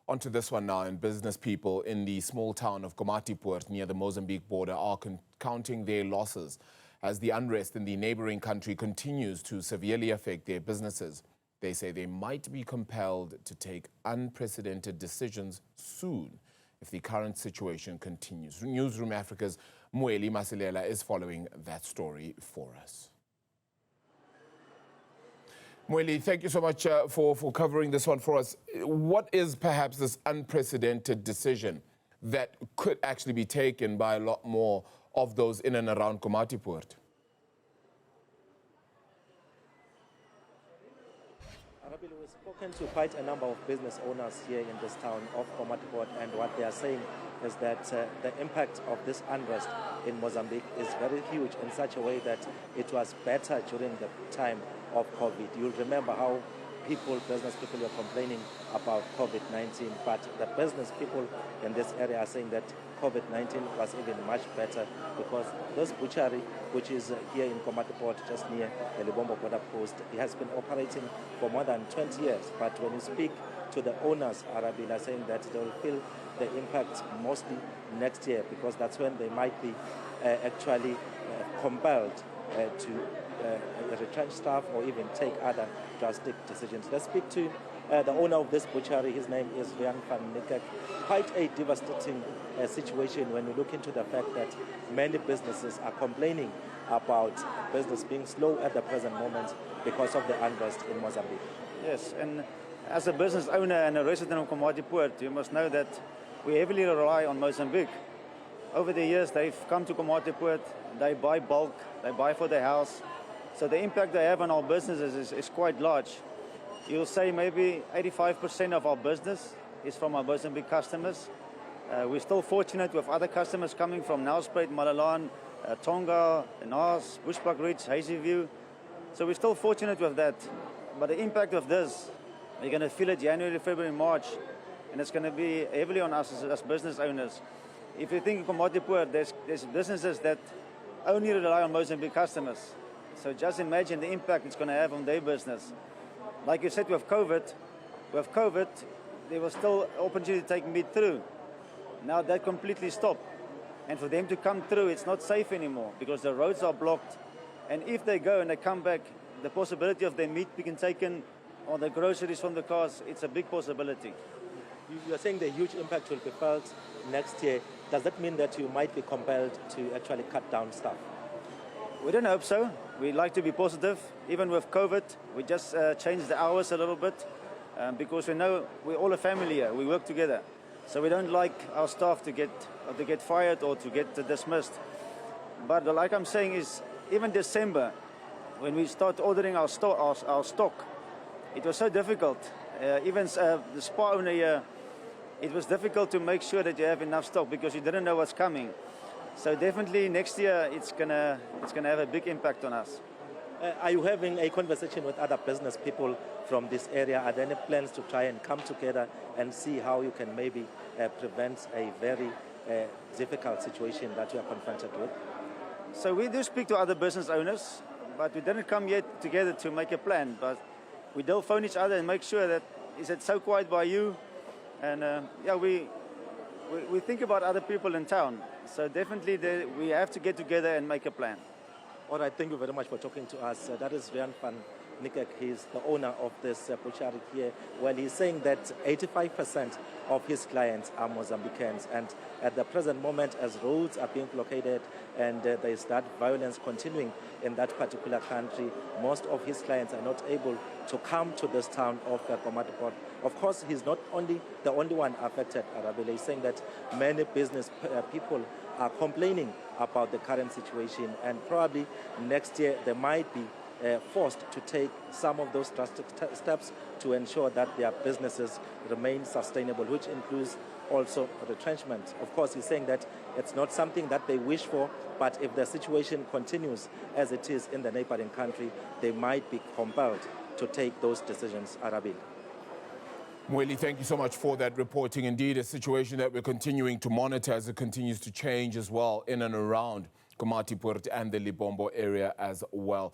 Onto this one now, and business people in the small town of Komatipoort near the Mozambique border are counting their losses as the unrest in the neighboring country continues to severely affect their businesses. They say they might be compelled to take unprecedented decisions soon if the current situation continues. Newzroom Afrika's Mweli Masilela is following that story for us. Mweli, thank you so much for covering this one for us. What is perhaps this unprecedented decision that could actually be taken by a lot more of those in and around Komatipoort? We've spoken to quite a number of business owners here in this town of Komatipoort, and what they are saying is that the impact of this unrest in Mozambique is very huge in such a way that it was better during the time of COVID. You'll remember how business people were complaining about COVID-19, but the business people in this area are saying that COVID-19 was even much better because this butchery, which is here in Komatipoort, just near the Libombo border post, it has been operating for more than 20 years. But when you speak to the owners, Arabil, are saying that they will feel the impact mostly next year because that's when they might be actually compelled to retrench staff or even take other drastic decisions. Let's speak to the owner of this butchery. His name is Van Nikkek. Quite a devastating situation when you look into the fact that many businesses are complaining about business being slow at the present moment because of the unrest in Mozambique. Yes, and as a business owner and a resident of Komatipoort, you must know that we heavily rely on Mozambique. Over the years, they've come to Komatipoort, they buy bulk, they buy for their house. So the impact they have on our businesses is quite large. You'll say maybe 85% of our business is from our Mozambique customers. We're still fortunate with other customers coming from Nelspruit, Malalan, Tonga, Naas, Bushbuck Ridge, Hazyview. So we're still fortunate with that. But the impact of this, we're going to feel it January, February, March, and it's going to be heavily on us as business owners. If you think of Komatipoort, there's businesses that only rely on Mozambique customers. So just imagine the impact it's going to have on their business. Like you said, with COVID, there was still opportunity to take meat through. Now that completely stopped. And for them to come through, it's not safe anymore because the roads are blocked. And if they go and they come back, the possibility of their meat being taken or the groceries from the cars, it's a big possibility. You are saying the huge impact will be felt next year. Does that mean that you might be compelled to actually cut down staff? We don't hope so. We like to be positive. Even with COVID, we just changed the hours a little bit because we know we're all a family here. We work together. So we don't like our staff to get fired or to get dismissed. But like I'm saying is, even December, when we start ordering our stock, it was so difficult. Even the spa owner here, it was difficult to make sure that you have enough stock because you didn't know what's coming. So definitely next year it's gonna have a big impact on us. Are you having a conversation with other business people from this area? Are there any plans to try and come together and see how you can maybe prevent a very difficult situation that you are confronted with? So we do speak to other business owners, but we didn't come yet together to make a plan. But we do phone each other and make sure that is it so quiet by you? And yeah, we think about other people in town. So definitely we have to get together and make a plan. All right, thank you very much for talking to us. That is Van Nikkek. He's the owner of this butchery here. Well, he's saying that 85% of his clients are Mozambicans, and at the present moment, as roads are being blockaded and there is that violence continuing in that particular country, most of his clients are not able to come to this town of Komatipoort. Of course, he's not the only one affected, Arabile. He's saying that many business people are complaining about the current situation, and probably next year they might be forced to take some of those drastic steps to ensure that their businesses remain sustainable, which includes also retrenchment. Of course, he's saying that it's not something that they wish for, but if the situation continues as it is in the neighboring country, they might be compelled to take those decisions, Arabil. Mweli, thank you so much for that reporting. Indeed, a situation that we're continuing to monitor as it continues to change as well in and around Komatipoort and the Libombo area as well.